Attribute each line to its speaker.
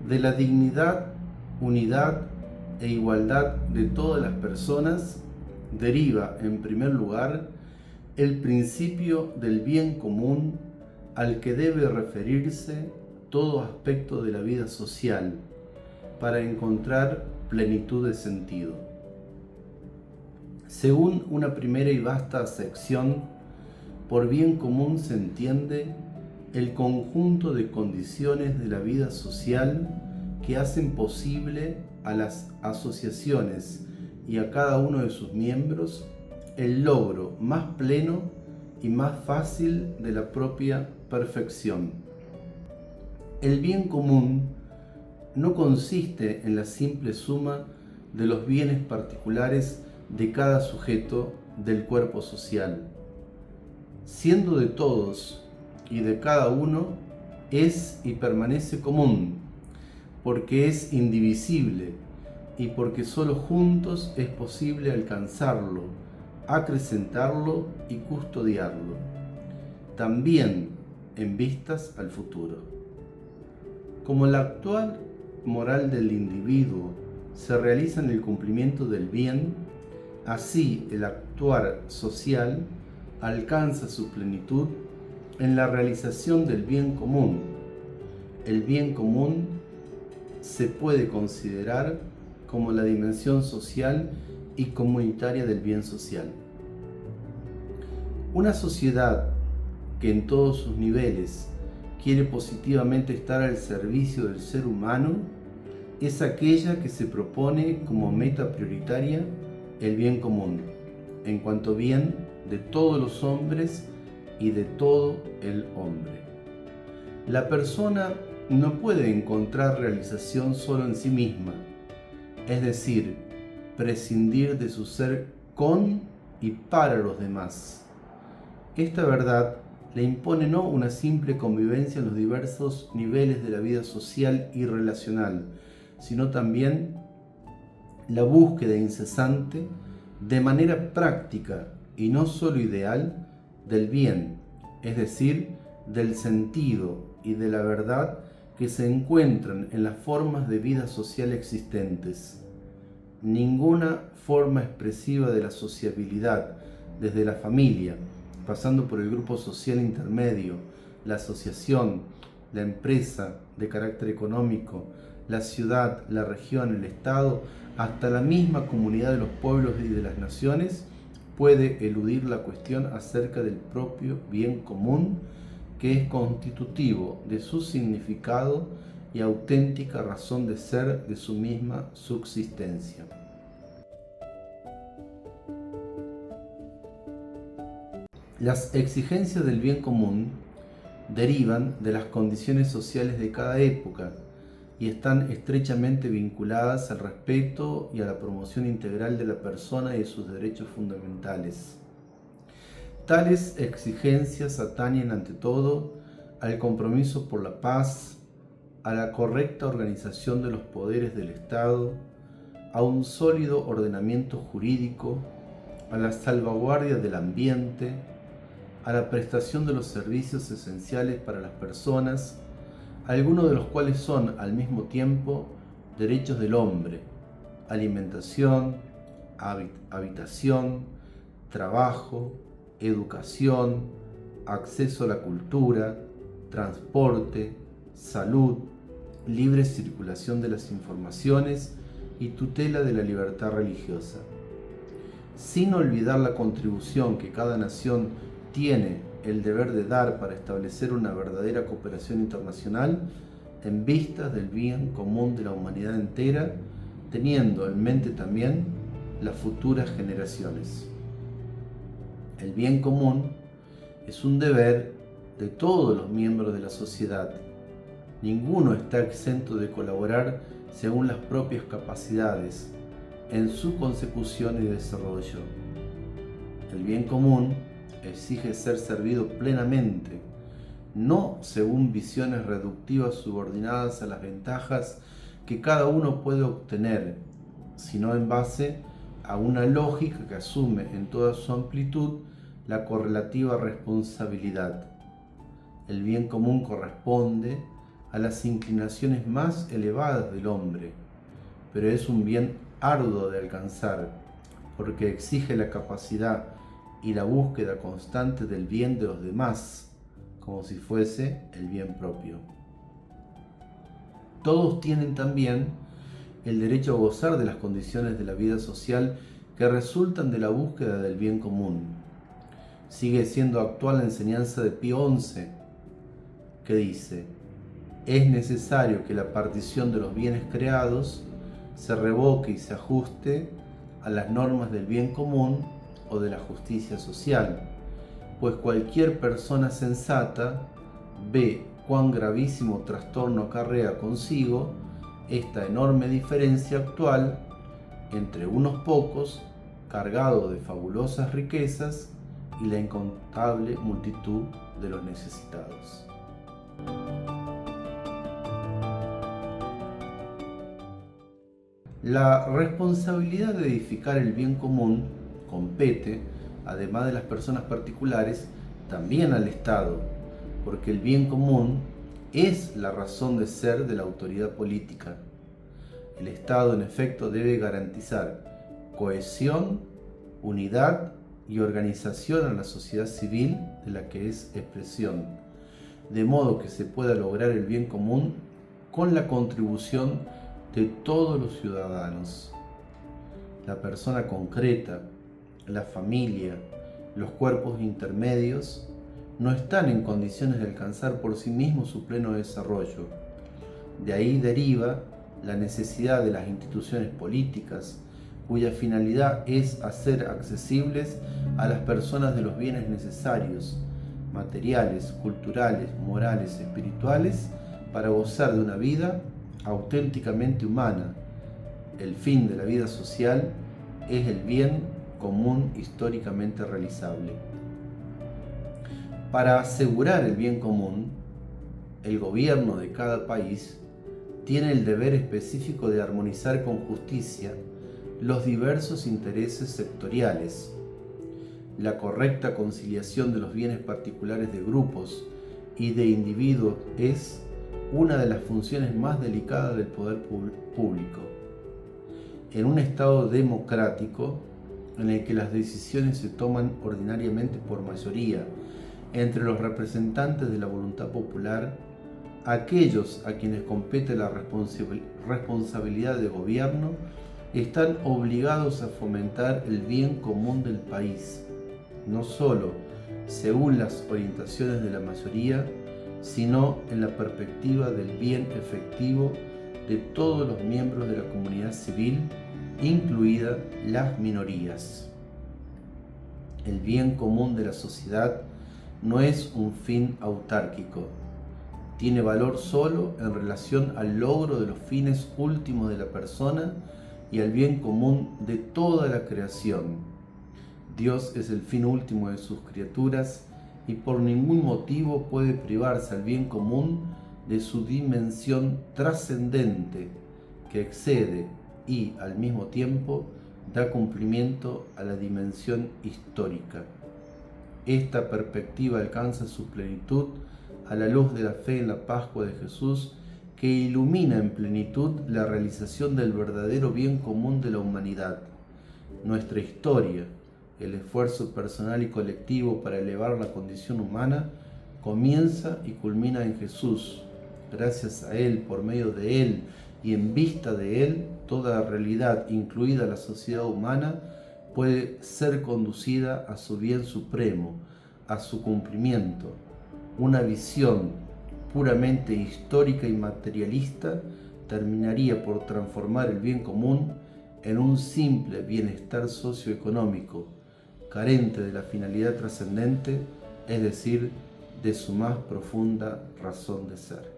Speaker 1: De la dignidad, unidad e igualdad de todas las personas deriva, en primer lugar, el principio del bien común al que debe referirse todo aspecto de la vida social para encontrar plenitud de sentido. Según una primera y vasta acepción, por bien común se entiende el conjunto de condiciones de la vida social que hacen posible a las asociaciones y a cada uno de sus miembros el logro más pleno y más fácil de la propia perfección. El bien común no consiste en la simple suma de los bienes particulares de cada sujeto del cuerpo social. Siendo de todos y de cada uno, es y permanece común, porque es indivisible y porque solo juntos es posible alcanzarlo, acrecentarlo y custodiarlo, también en vistas al futuro. Como la actual moral del individuo se realiza en el cumplimiento del bien, así el actuar social alcanza su plenitud en la realización del bien común. El bien común se puede considerar como la dimensión social y comunitaria del bien social. Una sociedad que en todos sus niveles quiere positivamente estar al servicio del ser humano es aquella que se propone como meta prioritaria el bien común, en cuanto bien de todos los hombres y de todo el hombre. La persona no puede encontrar realización solo en sí misma, es decir, prescindir de su ser con y para los demás. Esta verdad le impone no una simple convivencia en los diversos niveles de la vida social y relacional, sino también la búsqueda incesante, de manera práctica y no solo ideal, del bien, es decir, del sentido y de la verdad que se encuentran en las formas de vida social existentes. Ninguna forma expresiva de la sociabilidad, desde la familia, pasando por el grupo social intermedio, la asociación, la empresa de carácter económico, la ciudad, la región, el Estado, hasta la misma comunidad de los pueblos y de las naciones, puede eludir la cuestión acerca del propio bien común, que es constitutivo de su significado y auténtica razón de ser de su misma subsistencia. Las exigencias del bien común derivan de las condiciones sociales de cada época y están estrechamente vinculadas al respeto y a la promoción integral de la persona y de sus derechos fundamentales. Tales exigencias atañen ante todo al compromiso por la paz, a la correcta organización de los poderes del Estado, a un sólido ordenamiento jurídico, a la salvaguardia del ambiente, a la prestación de los servicios esenciales para las personas, algunos de los cuales son al mismo tiempo derechos del hombre: alimentación, habitación, trabajo, educación, acceso a la cultura, transporte, salud, libre circulación de las informaciones y tutela de la libertad religiosa. Sin olvidar la contribución que cada nación tiene el deber de dar para establecer una verdadera cooperación internacional en vistas del bien común de la humanidad entera, teniendo en mente también las futuras generaciones. El bien común es un deber de todos los miembros de la sociedad. Ninguno está exento de colaborar según las propias capacidades en su consecución y desarrollo. El bien común exige ser servido plenamente, no según visiones reductivas subordinadas a las ventajas que cada uno puede obtener, sino en base a una lógica que asume en toda su amplitud la correlativa responsabilidad. El bien común corresponde a las inclinaciones más elevadas del hombre, pero es un bien arduo de alcanzar, porque exige la capacidad y la búsqueda constante del bien de los demás, como si fuese el bien propio. Todos tienen también el derecho a gozar de las condiciones de la vida social que resultan de la búsqueda del bien común. Sigue siendo actual la enseñanza de Pío XI, que dice: es necesario que la partición de los bienes creados se revoque y se ajuste a las normas del bien común o de la justicia social, pues cualquier persona sensata ve cuán gravísimo trastorno acarrea consigo esta enorme diferencia actual entre unos pocos cargados de fabulosas riquezas y la incontable multitud de los necesitados. La responsabilidad de edificar el bien común compete, además de las personas particulares, también al Estado, porque el bien común es la razón de ser de la autoridad política. El Estado, en efecto, debe garantizar cohesión, unidad y organización a la sociedad civil de la que es expresión, de modo que se pueda lograr el bien común con la contribución de todos los ciudadanos. La persona concreta, la familia, los cuerpos intermedios no están en condiciones de alcanzar por sí mismos su pleno desarrollo. De ahí deriva la necesidad de las instituciones políticas, cuya finalidad es hacer accesibles a las personas de los bienes necesarios, materiales, culturales, morales, espirituales, para gozar de una vida auténticamente humana. El fin de la vida social es el bien común históricamente realizable. Para asegurar el bien común, el gobierno de cada país tiene el deber específico de armonizar con justicia los diversos intereses sectoriales. La correcta conciliación de los bienes particulares de grupos y de individuos es una de las funciones más delicadas del poder público. En un Estado democrático, en el que las decisiones se toman ordinariamente por mayoría entre los representantes de la voluntad popular, aquellos a quienes compete la responsabilidad de gobierno están obligados a fomentar el bien común del país, no solo según las orientaciones de la mayoría, sino en la perspectiva del bien efectivo de todos los miembros de la comunidad civil, incluidas las minorías. El bien común de la sociedad no es un fin autárquico. Tiene valor solo en relación al logro de los fines últimos de la persona y al bien común de toda la creación. Dios es el fin último de sus criaturas y por ningún motivo puede privarse al bien común de su dimensión trascendente, que excede y, al mismo tiempo, da cumplimiento a la dimensión histórica. Esta perspectiva alcanza su plenitud a la luz de la fe en la Pascua de Jesús, que ilumina en plenitud la realización del verdadero bien común de la humanidad. Nuestra historia, el esfuerzo personal y colectivo para elevar la condición humana, comienza y culmina en Jesús. Gracias a Él, por medio de Él y en vista de Él, toda realidad, incluida la sociedad humana, puede ser conducida a su bien supremo, a su cumplimiento. Una visión puramente histórica y materialista terminaría por transformar el bien común en un simple bienestar socioeconómico, carente de la finalidad trascendente, es decir, de su más profunda razón de ser.